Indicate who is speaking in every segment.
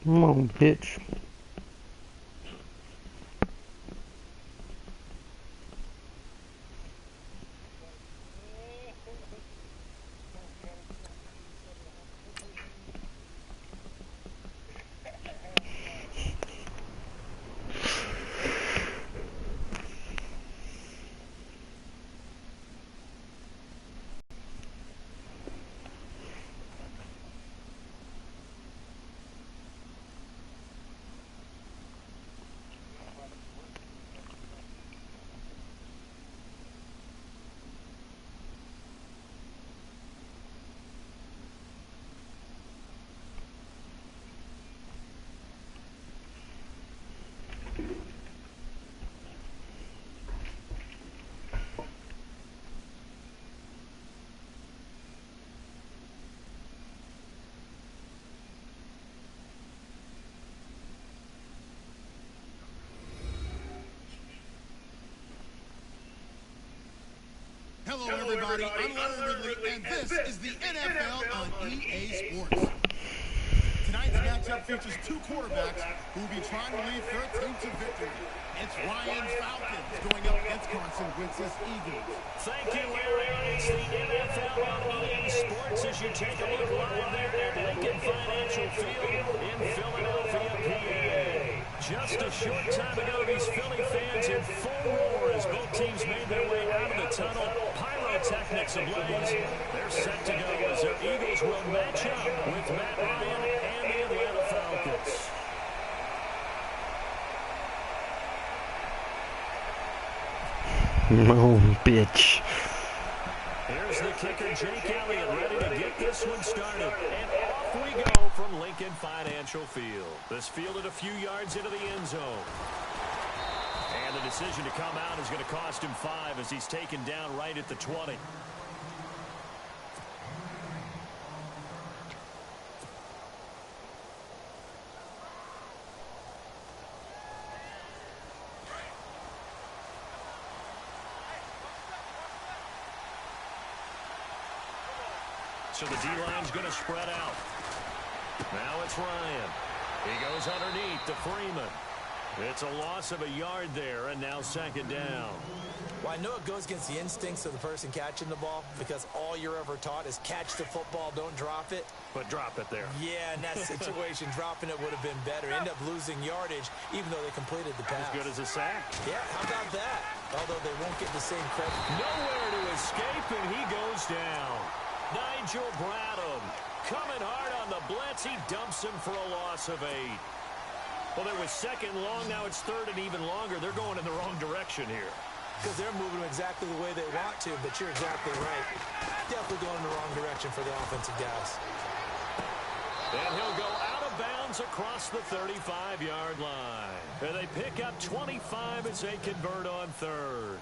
Speaker 1: Come on, bitch.
Speaker 2: Hello, everybody. I'm Larry Ridley, and this is the NFL on EA Sports. Tonight's matchup features two quarterbacks who will be trying to lead their team to victory. It's Ryan's Falcons going up against Carson Wentz's Eagles.
Speaker 3: Thank you, Larry. It's the NFL on EA Sports as you take a look live there at Lincoln Financial Field in Philadelphia, PA. Just a short time ago, these Philly fans in full roar as both teams made their way out of the tunnel. Pyrotechnics ablaze. They're set to go as their Eagles will match up with Matt Ryan and the Atlanta Falcons.
Speaker 1: Oh, bitch.
Speaker 3: Here's the kicker, Jake Elliott, ready to get this one started. And off we go from Lincoln Financial Field. This fielded a few yards into the end zone. And the decision to come out is going to cost him 5 as he's taken down right at the 20. So the D-line's going to spread out. Now it's Ryan. He goes underneath to Freeman. It's a loss of a yard there, and now second down.
Speaker 4: Well, I know it goes against the instincts of the person catching the ball because all you're ever taught is catch the football, don't drop it.
Speaker 3: But drop it there.
Speaker 4: Yeah, in that situation, dropping it would have been better. End up losing yardage, even though they completed the pass.
Speaker 3: As good as a sack.
Speaker 4: Yeah, how about that? Although they won't get the same credit.
Speaker 3: Nowhere to escape, and he goes down. Nigel Bradham coming hard on the blitz. He dumps him for a loss of 8. Well, there was second long. Now it's third and even longer. They're going in the wrong direction here.
Speaker 4: Because they're moving exactly the way they want to, but you're exactly right. Definitely going in the wrong direction for the offensive guys.
Speaker 3: And he'll go out of bounds across the 35-yard line. And they pick up 25 as they convert on third.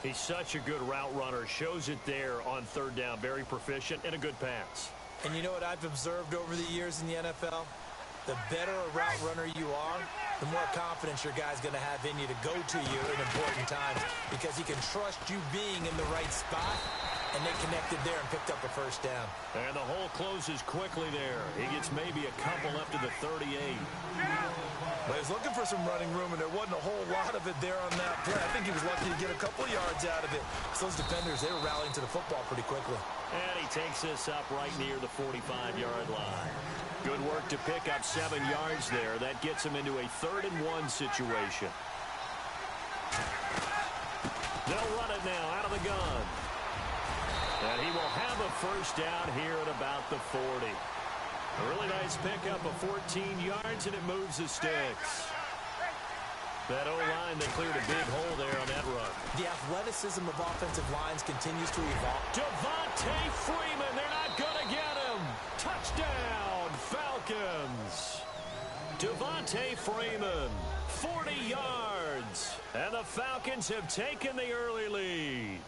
Speaker 3: He's such a good route runner. Shows it there on third down. Very proficient and a good pass.
Speaker 4: And you know what I've observed over the years in the NFL? The better a route runner you are, the more confidence your guy's going to have in you to go to you in important times because he can trust you being in the right spot, and they connected there and picked up a first down.
Speaker 3: And the hole closes quickly there. He gets maybe a couple left to the 38.
Speaker 4: But he's looking for some running room, and there wasn't a whole lot of it there on that play. I think he was lucky to get a couple yards out of it. So those defenders, they were rallying to the football pretty quickly.
Speaker 3: And he takes this up right near the 45-yard line. Good work to pick up 7 yards there. That gets him into a 3rd and 1 situation. They'll run it now out of the gun. And he will have a first down here at about the 40. A really nice pickup of 14 yards, and it moves the sticks. That O-line, they cleared a big hole there on that run.
Speaker 4: The athleticism of offensive lines continues to evolve.
Speaker 3: Devontae Freeman, they're not going to get him. Touchdown, Falcons. Devontae Freeman, 40 yards. And the Falcons have taken the early lead.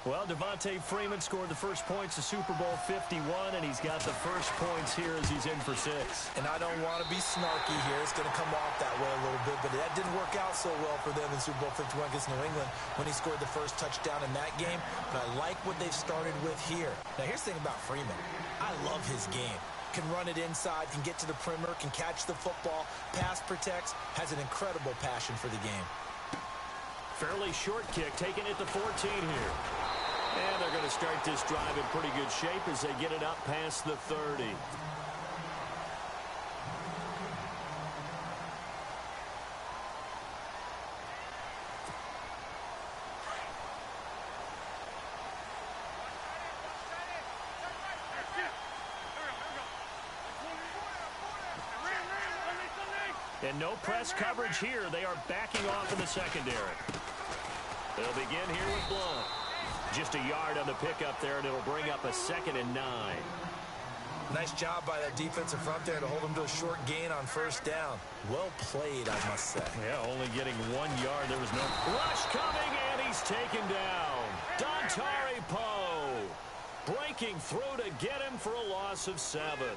Speaker 3: Well, Devontae Freeman scored the first points of Super Bowl 51, and he's got the first points here as he's in for 6.
Speaker 4: And I don't want to be snarky here. It's going to come off that way a little bit, but that didn't work out so well for them in Super Bowl 51 against New England when he scored the first touchdown in that game. But I like what they've started with here. Now, here's the thing about Freeman. I love his game. can run it inside, can get to the perimeter, can catch the football, pass protects, has an incredible passion for the game.
Speaker 3: Fairly short kick, taking it to 14 here. And they're going to start this drive in pretty good shape as they get it up past the 30. And no press coverage here. They are backing off in the secondary. They'll begin here with Blunt. Just a yard on the pickup there, and it'll bring up a 2nd and 9.
Speaker 4: Nice job by that defensive front there to hold him to a short gain on first down. Well played, I must say.
Speaker 3: Yeah, only getting 1 yard. There was no rush coming, and he's taken down. Dontari Poe breaking through to get him for a loss of 7.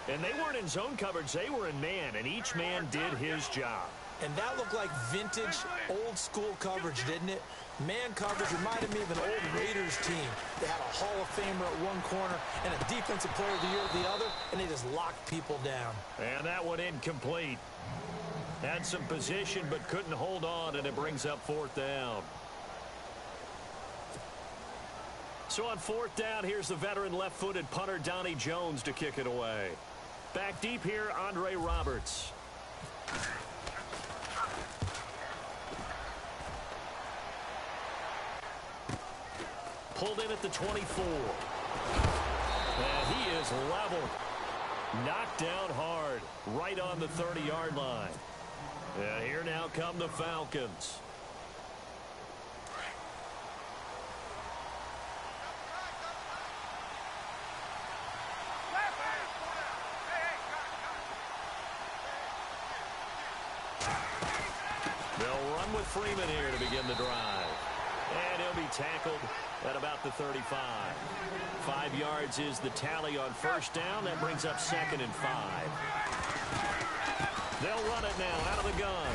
Speaker 3: And they weren't in zone coverage. They were in man, and each man did his job.
Speaker 4: And that looked like vintage, old-school coverage, didn't it? Man coverage reminded me of an old Raiders team. They had a Hall of Famer at one corner and a Defensive Player of the Year at the other, and they just locked people down.
Speaker 3: And that one incomplete. Had some position but couldn't hold on, and it brings up 4th down. So on 4th down, here's the veteran left-footed punter Donnie Jones to kick it away. Back deep here, Andre Roberts. Pulled in at the 24. And he is leveled. Knocked down hard. Right on the 30-yard line. And here now come the Falcons. They'll run with Freeman here to begin the drive. And he'll be tackled at about the 35. 5 yards is the tally on first down. That brings up 2nd and 5. They'll run it now out of the gun.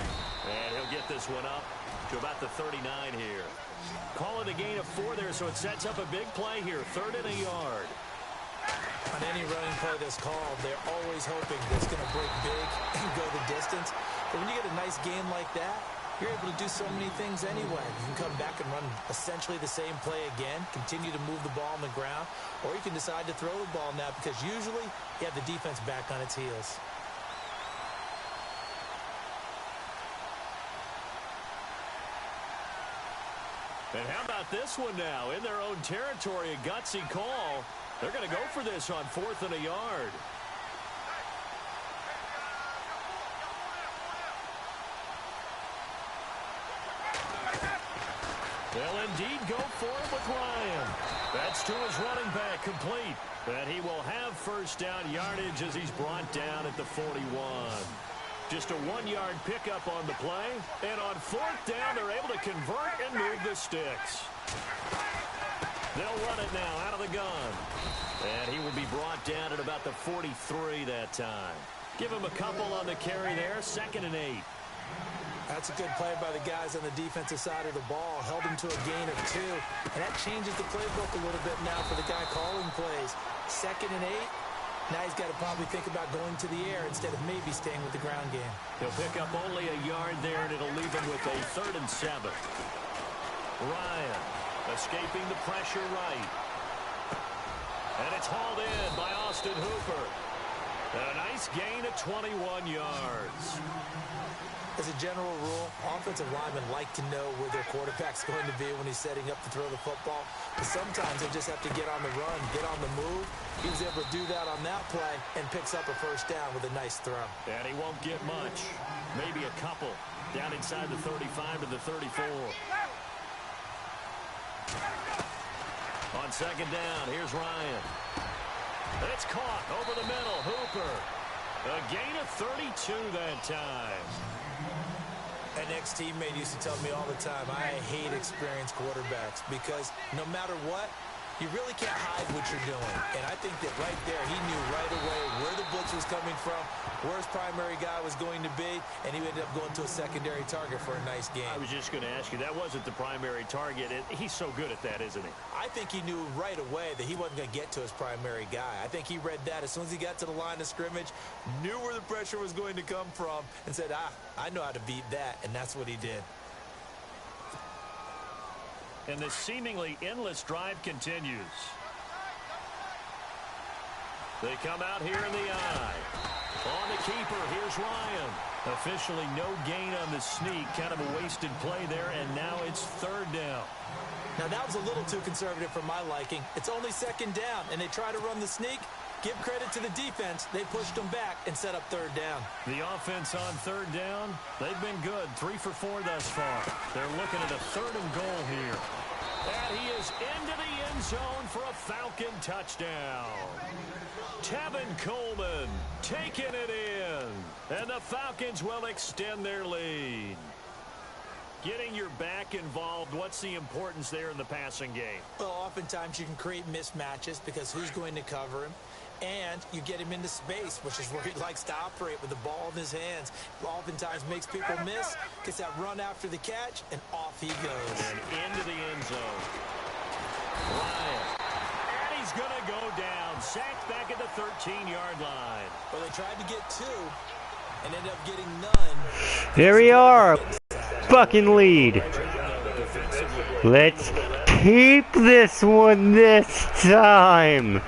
Speaker 3: And he'll get this one up to about the 39 here. Call it a gain of 4 there, so it sets up a big play here. 3rd and a yard.
Speaker 4: On any running play that's called, they're always hoping that it's going to break big and go the distance. But when you get a nice game like that, you're able to do so many things anyway. You can come back and run essentially the same play again, continue to move the ball on the ground, or you can decide to throw the ball now because usually you have the defense back on its heels.
Speaker 3: And how about this one now? In their own territory, a gutsy call. They're going to go for this on 4th and a yard. They'll indeed go for it with Ryan. That's to his running back, complete. And he will have first down yardage as he's brought down at the 41. Just a 1-yard pickup on the play. And on 4th down, they're able to convert and move the sticks. They'll run it now out of the gun. And he will be brought down at about the 43 that time. Give him a couple on the carry there. 2nd and 8.
Speaker 4: That's a good play by the guys on the defensive side of the ball. Held him to a gain of 2. And that changes the playbook a little bit now for the guy calling plays. 2nd and 8. Now he's got to probably think about going to the air instead of maybe staying with the ground game.
Speaker 3: He'll pick up only a yard there, and it'll leave him with a 3rd and 7. Ryan escaping the pressure right. And it's hauled in by Austin Hooper. A nice gain of 21 yards.
Speaker 4: As a general rule, offensive linemen like to know where their quarterback's going to be when he's setting up to throw the football. But sometimes they just have to get on the run, get on the move. He was able to do that on that play and picks up a first down with a nice throw.
Speaker 3: And he won't get much. Maybe a couple. Down inside the 35 to the 34. On 2nd down, here's Ryan. It's caught over the middle. Hooper. A gain of 32 that time.
Speaker 4: An ex-teammate used to tell me all the time, I hate experienced quarterbacks because no matter what, you really can't hide what you're doing. And I think that right there, he knew right away where the blitz was coming from, where his primary guy was going to be, and he ended up going to a secondary target for a nice game.
Speaker 3: I was just going to ask you, that wasn't the primary target. He's so good at that, isn't he?
Speaker 4: I think he knew right away that he wasn't going to get to his primary guy. I think he read that as soon as he got to the line of scrimmage, knew where the pressure was going to come from, and said, I know how to beat that, and that's what he did.
Speaker 3: And this seemingly endless drive continues. They come out here in the eye. On the keeper, here's Ryan. Officially no gain on the sneak. Kind of a wasted play there, and now it's third down.
Speaker 4: Now, that was a little too conservative for my liking. It's only second down, and they try to run the sneak. Give credit to the defense. They pushed them back and set up third down.
Speaker 3: The offense on third down, they've been good. 3 for 4 thus far. They're looking at a third and goal here. And he is into the end zone for a Falcon touchdown. Tevin Coleman taking it in. And the Falcons will extend their lead. Getting your back involved, what's the importance there in the passing game?
Speaker 4: Well, oftentimes you can create mismatches because who's going to cover him? And you get him into space, which is where he likes to operate with the ball in his hands. Oftentimes makes people miss, gets that run after the catch, and off he goes.
Speaker 3: And into the end zone. Ryan. And he's going to go down. Sacked back at the 13-yard line.
Speaker 4: Well, they tried to get 2 and ended up getting none.
Speaker 1: Here we are. Fucking lead. Let's keep this one this time.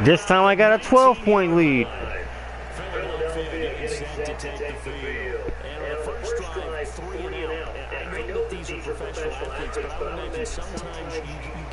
Speaker 1: This time I got a 12-point lead.
Speaker 3: Philadelphia getting set to take the field. And on the first drive, 3 and out. I know that these are professional athletes, but I would imagine sometimes you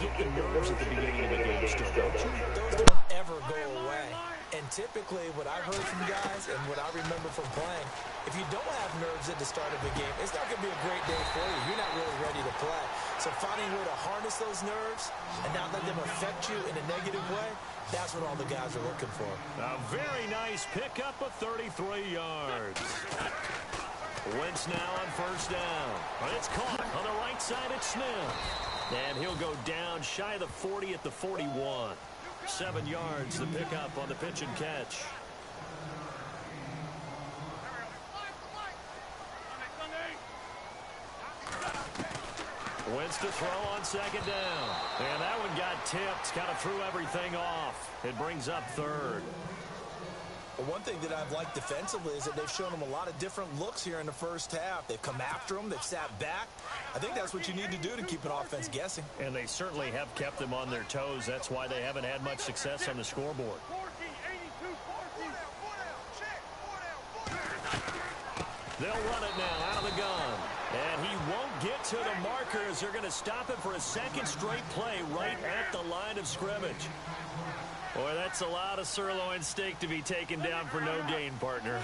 Speaker 3: get the nerves at the beginning of the game still, don't you?
Speaker 4: Those don't ever go away. And typically, what I've heard from guys and what I remember from playing, if you don't have nerves at the start of the game, it's not going to be a great day for you. You're not really ready to play. So finding a way to harness those nerves and not let them affect you in a negative way, that's what all the guys are looking for.
Speaker 3: A very nice pickup of 33 yards. Wentz now on first down. But it's caught on the right side at Smith. And he'll go down shy of the 40 at the 41. 7 yards, the pickup on the pitch and catch. Wentz to throw on second down. And that one got tipped. Kind of threw everything off. It brings up third.
Speaker 4: Well, one thing that I've liked defensively is that they've shown them a lot of different looks here in the first half. They've come after them. They've sat back. I think that's what you need to do to keep an offense guessing.
Speaker 3: And they certainly have kept them on their toes. That's why they haven't had much success on the scoreboard. They'll run it now out of the gun. And he won't get to the markers. They're going to stop him for a second straight play right at the line of scrimmage. Boy, that's a lot of sirloin steak to be taken down for no gain, partner.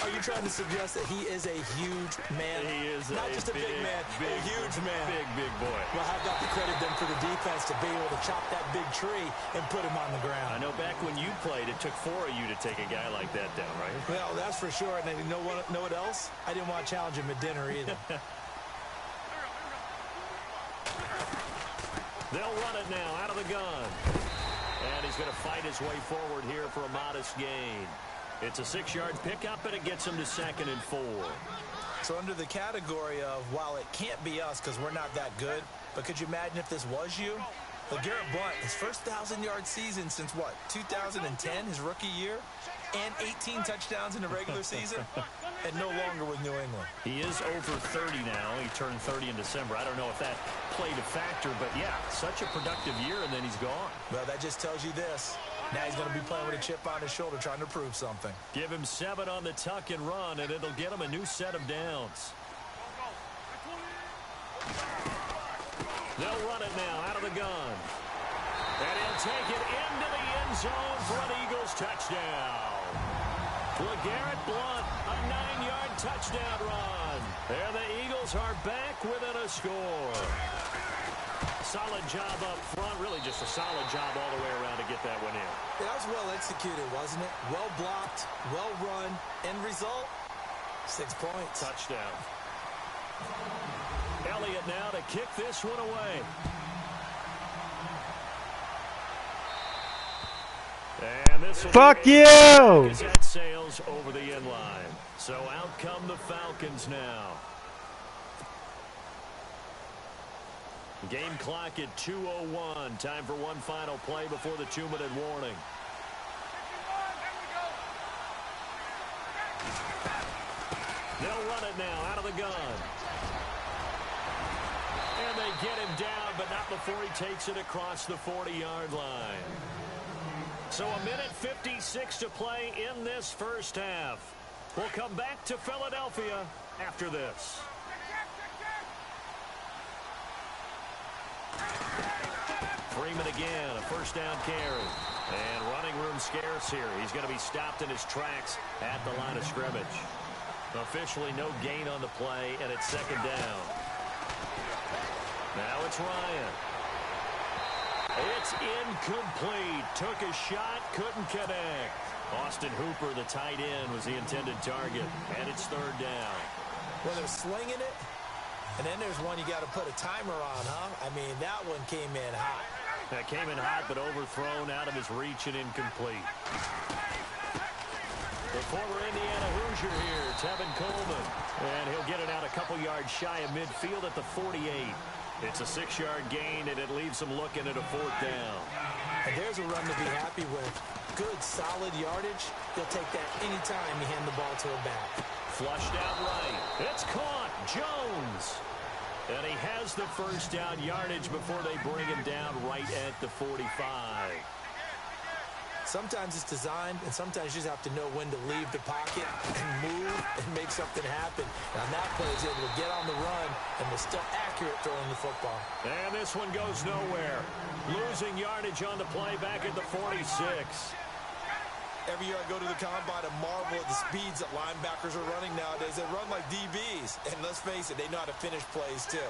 Speaker 4: Are you trying to suggest that he is a huge man?
Speaker 3: He is
Speaker 4: not just a big man, a huge man.
Speaker 3: Big boy.
Speaker 4: Well, I've got to credit them for the defense to be able to chop that big tree and put him on the ground.
Speaker 3: I know back when you played, it took 4 of you to take a guy like that down, right?
Speaker 4: Well, that's for sure. And you know what else? I didn't want to challenge him at dinner either.
Speaker 3: They'll run it now out of the gun. And he's going to fight his way forward here for a modest gain. It's a 6-yard pickup, and it gets him to 2nd and 4.
Speaker 4: So under the category of, while it can't be us because we're not that good, but could you imagine if this was you? LeGarrette Blount, his first 1,000-yard season since, what, 2010, his rookie year? And 18 touchdowns in the regular season? And no longer with New England.
Speaker 3: He is over 30 now. He turned 30 in December. I don't know if that played a factor, but yeah, such a productive year, and then he's gone.
Speaker 4: Well, that just tells you this. Now he's going to be playing with a chip on his shoulder trying to prove something.
Speaker 3: Give him 7 on the tuck and run, and it'll get him a new set of downs. They'll run it now out of the gun. And he'll take it into the end zone for an Eagles touchdown. LeGarrette Blount, a 9-yard touchdown run. And the Eagles are back within a score. Solid job up front, really just a solid job all the way around to get that one in.
Speaker 4: That was well executed, wasn't it? Well blocked, well run. End result, 6 points.
Speaker 3: And this will
Speaker 1: Fuck
Speaker 3: be
Speaker 1: you!
Speaker 3: as that sails over the end line. So out come the Falcons now. Game clock at 2:01. Time for one final play before the 2-minute warning. They'll run it now out of the gun. And they get him down, but not before he takes it across the 40-yard line. So a minute 56 to play in this first half. We'll come back to Philadelphia after this. Freeman again, a first down carry. And running room scarce here. He's going to be stopped in his tracks at the line of scrimmage. Officially no gain on the play, and it's second down. Now it's Ryan. It's incomplete. Took a shot, couldn't connect. Austin Hooper, the tight end, was the intended target. And it's third down.
Speaker 4: Well, they're slinging it. And then there's one you got to put a timer on, huh? I mean, that one came in hot.
Speaker 3: That came in hot, but overthrown out of his reach and incomplete. The former Indiana Hoosier here, Tevin Coleman. And he'll get it out a couple yards shy of midfield at the 48. It's a 6-yard gain, and it leaves him looking at a fourth down.
Speaker 4: And there's a run to be happy with. Good, solid yardage. He'll take that anytime you hand the ball to a back.
Speaker 3: Flushed out right. It's caught. Jones. And he has the first down yardage before they bring him down right at the 45.
Speaker 4: Sometimes it's designed, and sometimes you just have to know when to leave the pocket and move and make something happen. And on that play, he's able to get on the run and was still accurate throwing the football.
Speaker 3: And this one goes nowhere. Losing yardage on the play back at the 46.
Speaker 4: Every year I go to the combine and marvel at the speeds that linebackers are running nowadays. They run like DBs. And let's face it, they know how to finish plays too.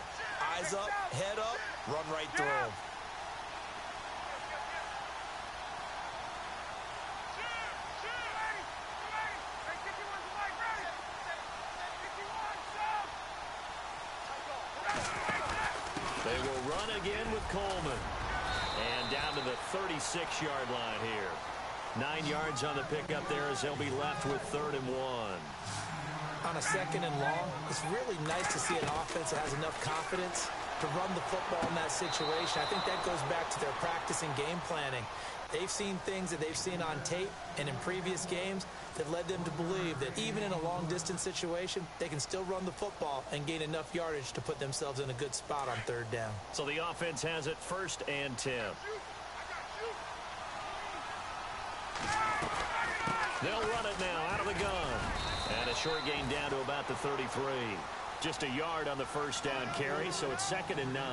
Speaker 4: Eyes up, head up, run right through them.
Speaker 3: They will run again with Coleman. And down to the 36-yard line here. 9 yards on the pickup there as they'll be left with 3rd and 1.
Speaker 4: On a 2nd and long, it's really nice to see an offense that has enough confidence to run the football in that situation. I think that goes back to their practice and game planning. They've seen things that they've seen on tape and in previous games that led them to believe that even in a long-distance situation, they can still run the football and gain enough yardage to put themselves in a good spot on 3rd down.
Speaker 3: So the offense has it 1st and 10. They'll run it now out of the gun. And a short gain down to about the 33. Just a yard on the first down carry, so it's 2nd and 9.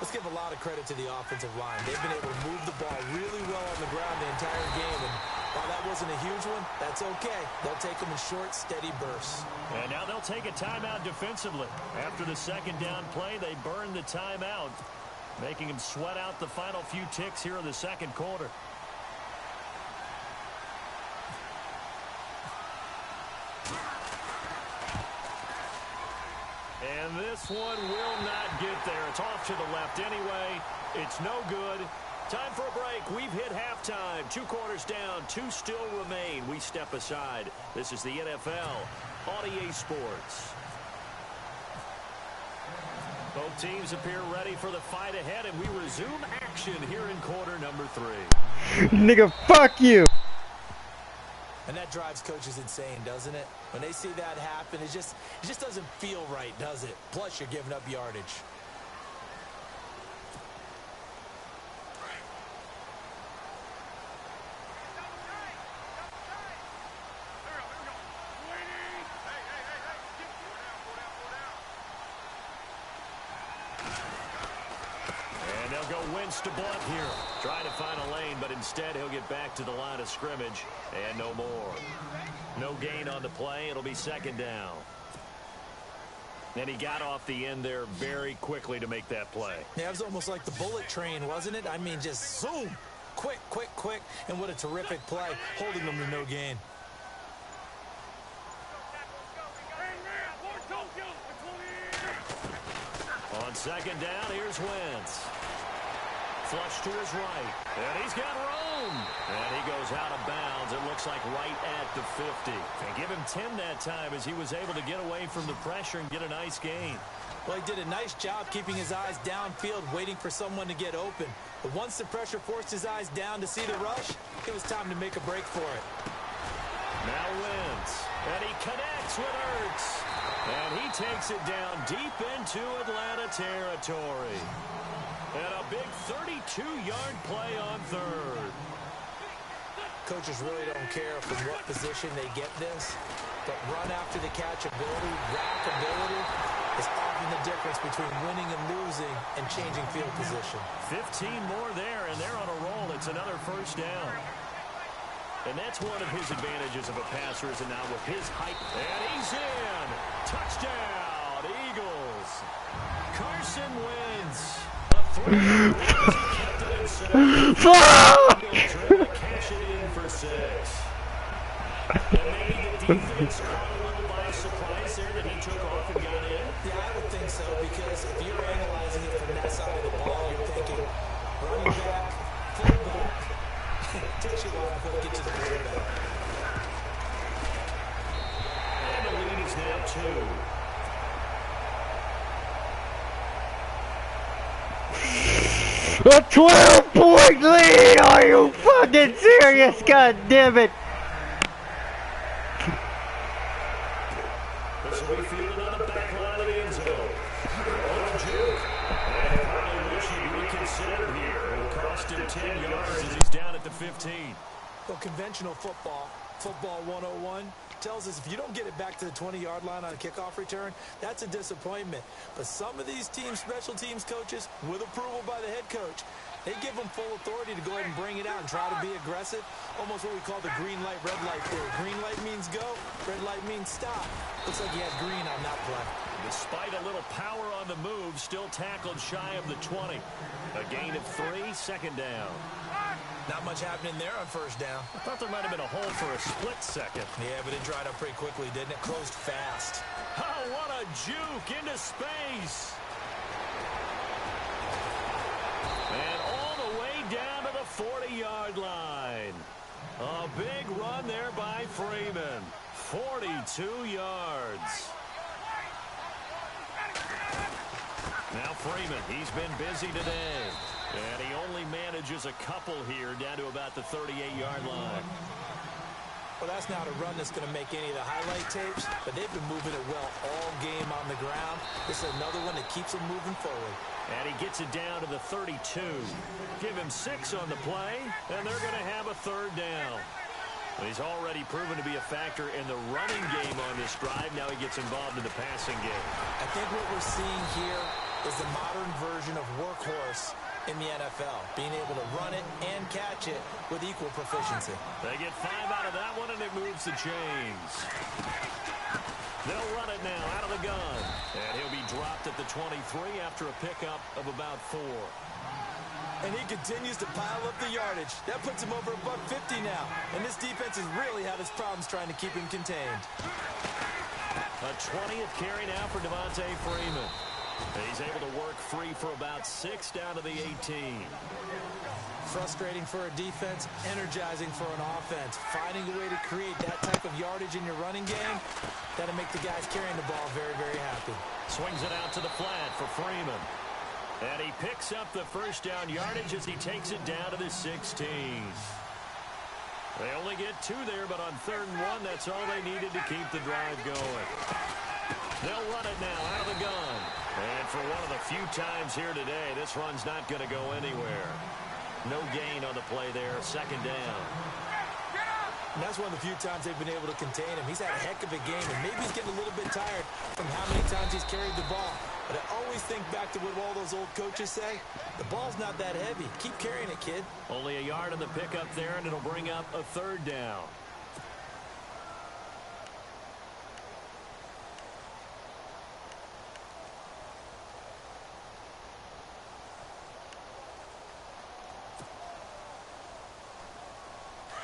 Speaker 4: Let's give a lot of credit to the offensive line. They've been able to move the ball really well on the ground the entire game. And while that wasn't a huge one, that's okay. They'll take them in short, steady bursts.
Speaker 3: And now they'll take a timeout defensively. After the 2nd down play, they burn the timeout, making them sweat out the final few ticks here in the 2nd quarter. And this one will not get there. It's off to the left anyway. It's no good. Time for a break. We've hit halftime. 2 quarters down. 2 still remain. We step aside. This is the NFL on EA Sports. Both teams appear ready for the fight ahead, and we resume action here in quarter number 3.
Speaker 1: Nigga, fuck you!
Speaker 4: And that drives coaches insane, doesn't it? When they see that happen, it just doesn't feel right, does it? Plus, you're giving up yardage.
Speaker 3: And they'll go Wentz to Blunt here. Trying to find a lane, but instead he'll get back to the line of scrimmage. And no more. No gain on the play. It'll be 2nd down. And he got off the end there very quickly to make that play.
Speaker 4: Yeah, it was almost like the bullet train, wasn't it? I mean, just zoom. Quick, quick, quick. And what a terrific play, holding them to no gain.
Speaker 3: On 2nd down, here's Wentz. Flush to his right. And he's got room. And he goes out of bounds. It looks like right at the 50. And give him 10 that time as he was able to get away from the pressure and get a nice gain.
Speaker 4: Well, he did a nice job keeping his eyes downfield, waiting for someone to get open. But once the pressure forced his eyes down to see the rush, it was time to make a break for it.
Speaker 3: Now wins. And he connects with Ertz. And he takes it down deep into Atlanta territory. And a big 32-yard play on third.
Speaker 4: Coaches really don't care from what position they get this, but run after the catch ability, rack ability, is often the difference between winning and losing and changing field position.
Speaker 3: 15 more there, and they're on a roll. It's another first down. And that's one of his advantages of a passer is now with his height. And he's in. Touchdown, Eagles. Carson wins.
Speaker 1: Fuck!
Speaker 3: Cash it in for 6. And maybe the defense caught a little by surprise there that he took off and got in.
Speaker 4: Yeah, I would think so, because if you're analyzing it from that side of the ball, you're thinking running back, fullback. It takes you a while to get to the quarterback.
Speaker 3: And the lead is now 2.
Speaker 1: A 12-point lead! Are you fucking serious? God damn it!
Speaker 3: This will be fielded on the back line of the end zone. Oh, juke. And probably wish he'd reconsidered here. It'll cost him 10 yards as he's down at the 15.
Speaker 4: Well, conventional football 101, tells us if you don't get it back to the 20-yard line on a kickoff return, that's a disappointment. But some of these teams, special teams coaches, with approval by the head coach, they give them full authority to go ahead and bring it out and try to be aggressive. Almost what we call the green light, red light theory. Green light means go, red light means stop. Looks like he had green on that play.
Speaker 3: Despite a little power on the move, still tackled shy of the 20. A gain of 3, second down.
Speaker 4: Not much happening there on first down.
Speaker 3: I thought there might have been a hole for a split second.
Speaker 4: Yeah, but it dried up pretty quickly, didn't it? Closed fast.
Speaker 3: Oh, what a juke into space. And all the way down to the 40-yard line. A big run there by Freeman. 42 yards. Now Freeman, he's been busy today. And he only manages a couple here down to about the 38-yard line.
Speaker 4: Well, that's not a run that's going to make any of the highlight tapes, but they've been moving it well all game on the ground. This is another one that keeps them moving forward.
Speaker 3: And he gets it down to the 32. Give him 6 on the play, and they're going to have a third down. He's already proven to be a factor in the running game on this drive. Now he gets involved in the passing game. I
Speaker 4: think what we're seeing here is the modern version of workhorse in the NFL, being able to run it and catch it with equal proficiency.
Speaker 3: They get 5 out of that one, and it moves the chains. They'll run it now out of the gun. And he'll be dropped at the 23 after a pickup of about 4.
Speaker 4: And he continues to pile up the yardage. That puts him over $150 now. And this defense has really had its problems trying to keep him contained.
Speaker 3: A 20th carry now for Devontae Freeman. He's able to work free for about 6 down to the 18.
Speaker 4: Frustrating for a defense, energizing for an offense. Finding a way to create that type of yardage in your running game, that'll make the guys carrying the ball very, very happy.
Speaker 3: Swings it out to the flat for Freeman. And he picks up the first down yardage as he takes it down to the 16. They only get 2 there, but on 3rd and 1, that's all they needed to keep the drive going. They'll run it now out of the gun. And for one of the few times here today, this run's not going to go anywhere. No gain on the play there, 2nd down.
Speaker 4: And that's one of the few times they've been able to contain him. He's had a heck of a game, and maybe he's getting a little bit tired from how many times he's carried the ball. But I always think back to what all those old coaches say. The ball's not that heavy. Keep carrying it, kid.
Speaker 3: Only a yard on the pickup there, and it'll bring up a 3rd down.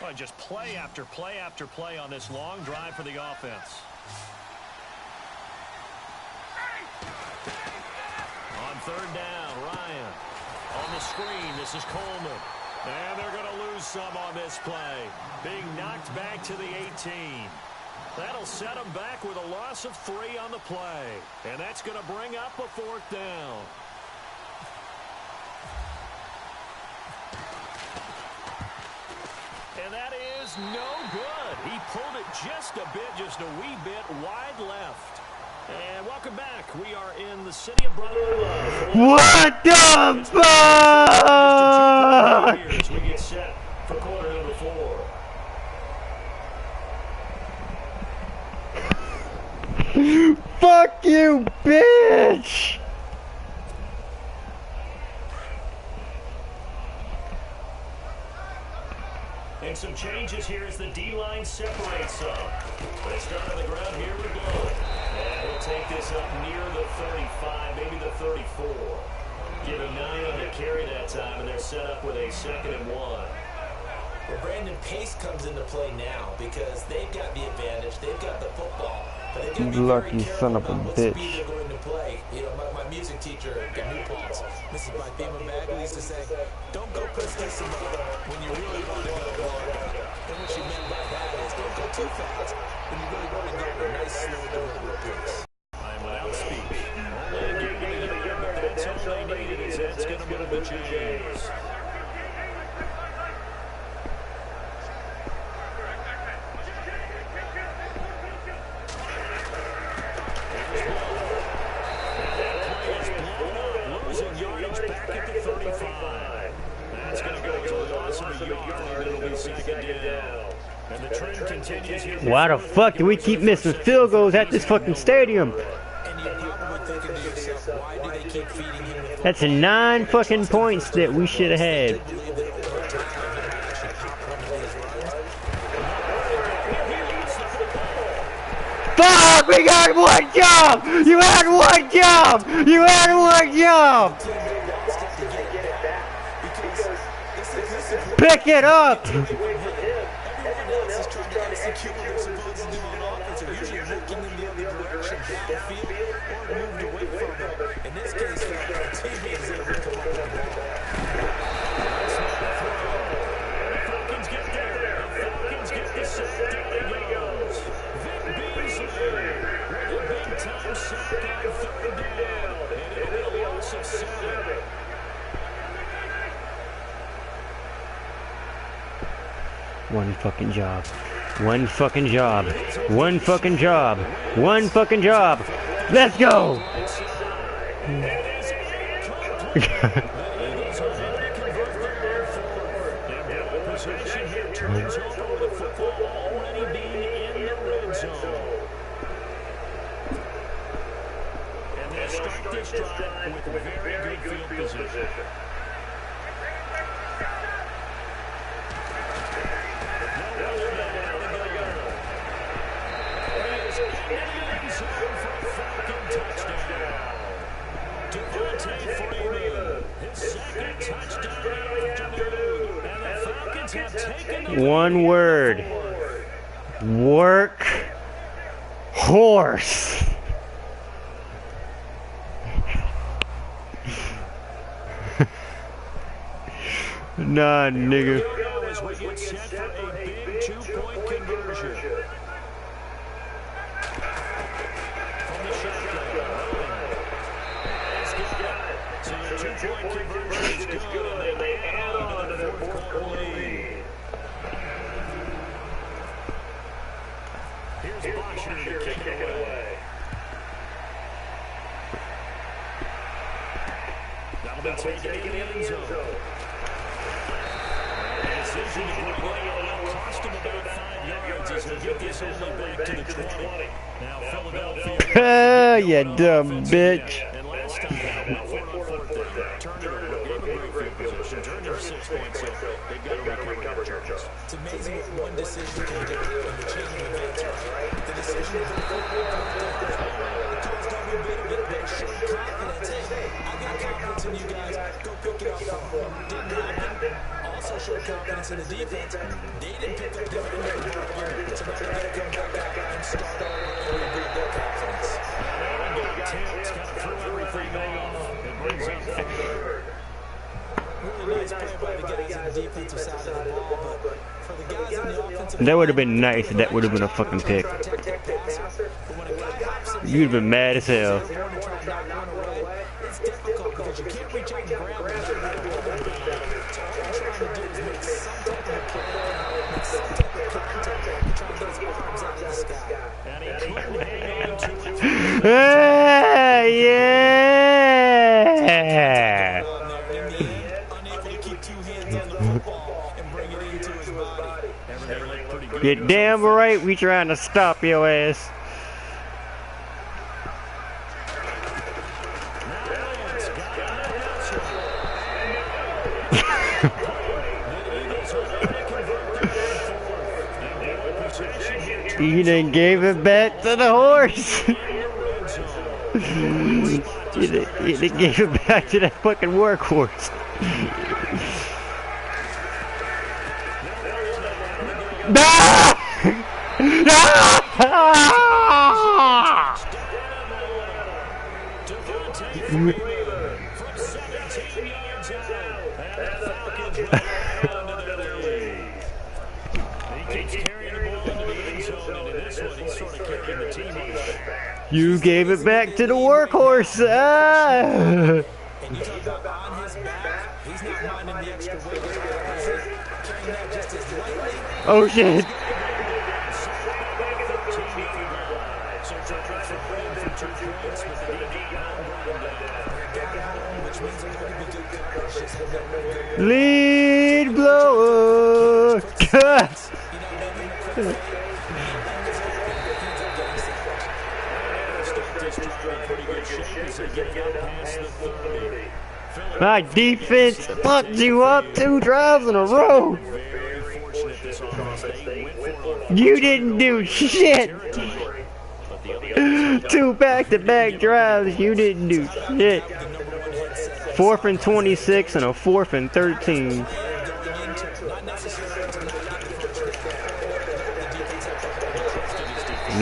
Speaker 3: Well, just play after play after play on this long drive for the offense. On 3rd down, Ryan. On the screen, the This is Coleman. And they're going to lose some on this play. Being knocked back to the 18. That'll set them back with a loss of 3 on the play. And that's going to bring up a 4th down. And that is no good. He pulled it just a wee bit wide left. And welcome back. We are in the city of Brotherhood.
Speaker 1: What the fuck?
Speaker 3: As we get set for quarter number 4.
Speaker 1: Fuck you, bitch!
Speaker 3: And some changes here as the D-line separates some. They start on the ground here with Blow. And he'll take this up near the 35, maybe the 34. Give him 9 on the carry that time, and they're set up with a 2nd and 1.
Speaker 4: Well, Brandon, pace comes into play now because they've got the advantage. They've got the football. But they've got to be
Speaker 1: Lucky
Speaker 4: very
Speaker 1: son of
Speaker 4: careful
Speaker 1: a
Speaker 4: about what
Speaker 1: bitch.
Speaker 4: speed they're going to play. You know, my music teacher at New Paltz, Mrs. Bima Bagley, used to say, don't go prestissimo when you really want to go hard. And what she meant by that is don't go too fast when you really want to go at a nice, slow, deliberate pace.
Speaker 3: I'm without speech. Only a game in the year, but that's all they needed is that's going to move the chains.
Speaker 1: Why the fuck do we keep missing field goals at this fucking stadium? That's 9 fucking points that we should have had. Fuck! We got 1 job! You had 1 job! You had 1 job! Pick it up! One fucking job. One fucking job. One fucking job. One fucking job. Let's go! One word. Work horse. Nah, nigga.
Speaker 3: As we get set for a big 2-point conversion. From the shotgun. Let's get it. So the 2-point conversion is good, and they add on to the 4th quarter lead. Here's Boschner to kick it away. That'll be taken in the end zone. Decision to bring it out will cost him about 5 yards as he'll get this only back to the 20. Now Philadelphia.
Speaker 1: You dumb bitch.
Speaker 3: And last time out, well, 4-on-4 down. Turned it over, gave him great field position, turned it 6 points, so they've got to recover their charges.
Speaker 4: It's amazing what one decision can do in the chain of events, right? The decision to go it caused every bit of it. They showed confidence. Hey, I got confidence in you guys. Go pick it up from them. Didn't happen. Also showed confidence in the defense. They didn't pick up their end of the bargain. So now they got to come back out and start over and rebuild their confidence.
Speaker 3: Aaron got tipped, kind of threw everything off. It brings up 3rd.
Speaker 4: Really really nice play by the guys on the defensive side of the ball, but for the guys on the offensive
Speaker 1: That would have been nice if that would have been a fucking pick. You'd have been mad as hell.
Speaker 4: It's difficult because you can't reach out and grab it. So all you're trying to do is make some type of a play, make some type of contact, and try to get his arms out of the sky.
Speaker 3: And he couldn't hang on to it.
Speaker 1: Yeah!
Speaker 4: In the end, unable to keep two hands on the football and bring it into his body.
Speaker 3: Everything looked pretty good.
Speaker 1: You're damn right we trying to stop your ass. You done gave it back to the horse. You done gave it back to that fucking workhorse. You gave it back to the workhorse.
Speaker 4: And you talk about on his back, he's not minding the extra weight. Carrying that just as lightly.
Speaker 1: Oh shit. Lead blower. My defense fucked you up 2 drives in a row. You didn't do shit. 2 back-to-back drives, you didn't do shit. 4th and 26 and a 4th and 13.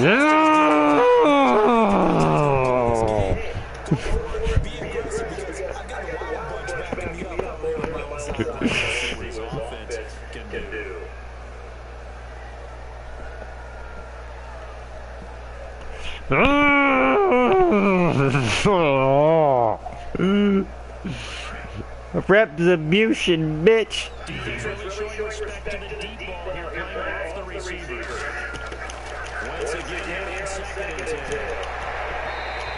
Speaker 1: No! Retribution, bitch.
Speaker 3: Defense really showing respect to the deep ball here, playing off the receivers. Once again, in 2nd and 10.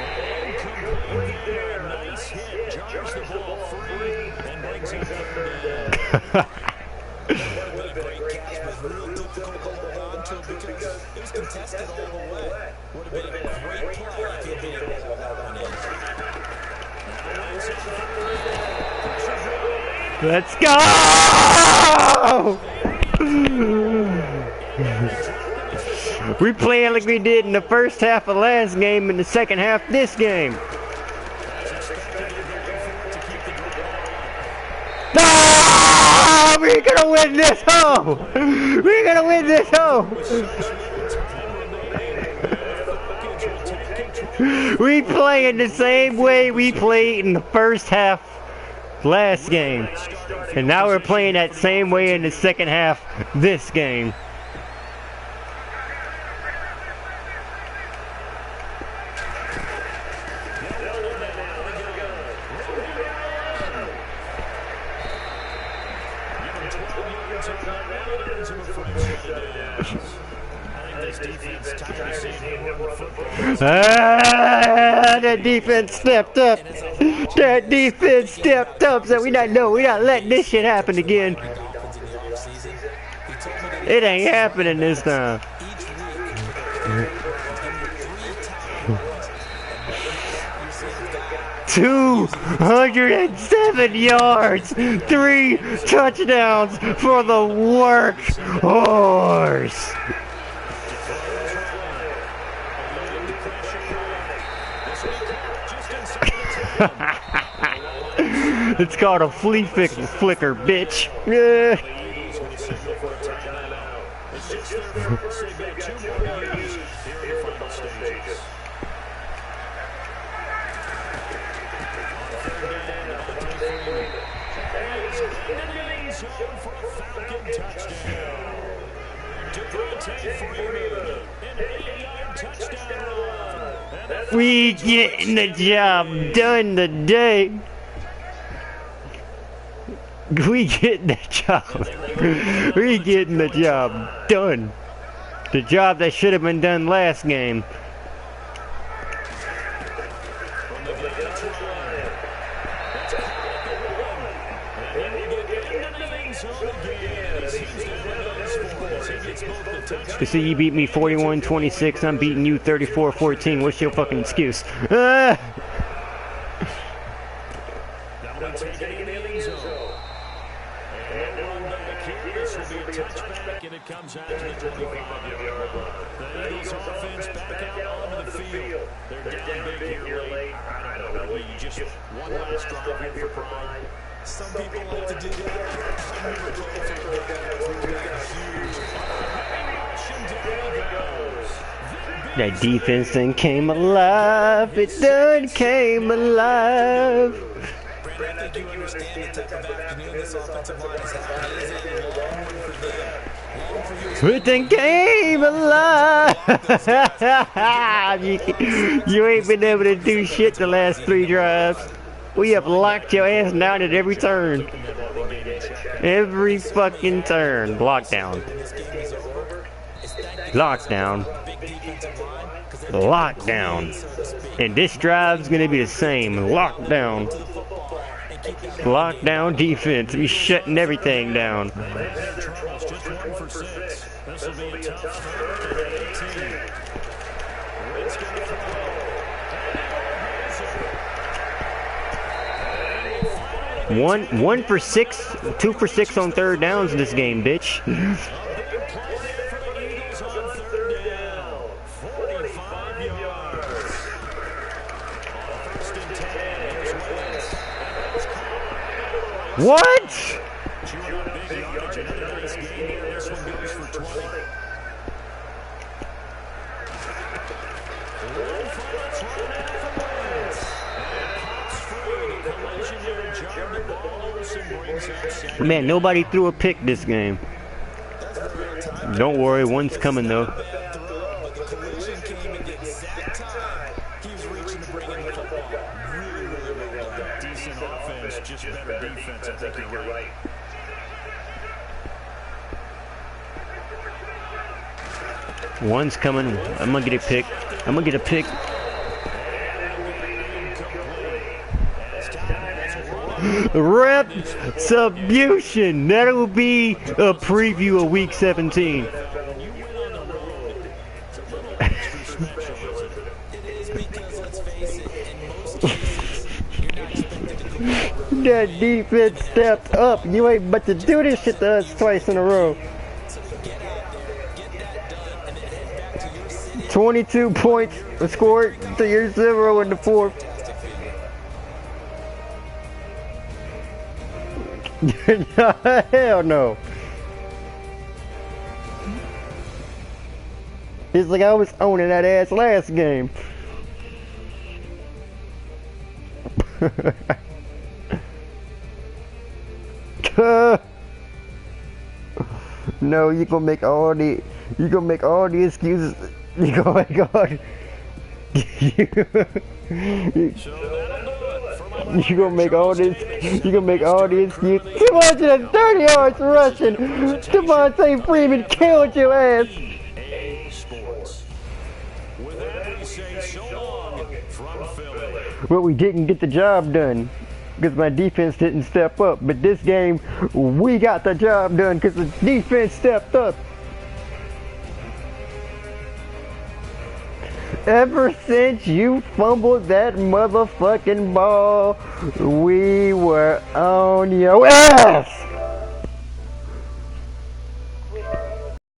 Speaker 3: And complete there. Nice hit. Jars the ball free and brings it 3rd down. That would have been a great catch, but real difficult to hold on to because it was contested all the way. Would have been a great play if he had been able to hold that one in.
Speaker 1: Let's go! We playing like we did in the first half of last game in the second half this game. Ah! We're gonna win this hoe! We're gonna win this hoe! We playing the same way we played in the first half last game. And now we're playing that same way in the second half this game. That defense stepped up. That defense stepped up. So we not letting this shit happen again. It ain't happening this time. 207 yards, 3 touchdowns for the workhorse. It's called a flea flicker, bitch. Yeah.
Speaker 3: into the end zone for a Falcon touchdown. Devontae Freeman, an 8-yard touchdown run.
Speaker 1: We getting the job done today. We getting the job. We getting the job done. The job that should have been done last game. You see, you beat me 41-26. I'm beating you 34-14. What's your fucking excuse? Ah!
Speaker 3: And it comes out to the 25-yard line. The Eagles offense back out onto the field. They're down big here late. I don't know. You just one last drive here for pride.
Speaker 4: Some people like to do that. I never played for
Speaker 1: that defense then came alive. It done came alive.
Speaker 4: Brandon, I think you understand the type of afternoon this offensive line is having. It is a long one for them. Long for you.
Speaker 1: It done came alive. You ain't been able to do shit the last 3 drives. We have locked your ass down at every turn. Every fucking turn. Lockdown. Lockdown. Lockdown. And this drive's gonna be the same. Lockdown. Lockdown defense. We shutting everything down.
Speaker 3: Just 1 for 6. This will be a tough start at 18. It's going to throw.
Speaker 1: 1 for 6, 2 for 6 on third downs in this game, bitch. What? Man, nobody threw a pick this game. Don't worry, one's coming though.
Speaker 3: Decent offense, just better defense. I think you're right.
Speaker 1: One's coming. I'm gonna get a pick. I'm gonna get a pick. Retribution. That'll be a preview of Week 17. That defense stepped up. You ain't but to do this shit to us twice in a row. 22 points scored to your 0 in the 4th. Hell no. It's like I was owning that ass last game. No, you gonna make all the excuses. You gonna make all the, you gonna make all this. You gonna make all the excuses. Come on, to 30 yards rushing. Devontae Freeman killed your ass. Well, we didn't get the job done because my defense didn't step up. But this game, we got the job done because the defense stepped up. Ever since you fumbled that motherfucking ball, we were on your ass.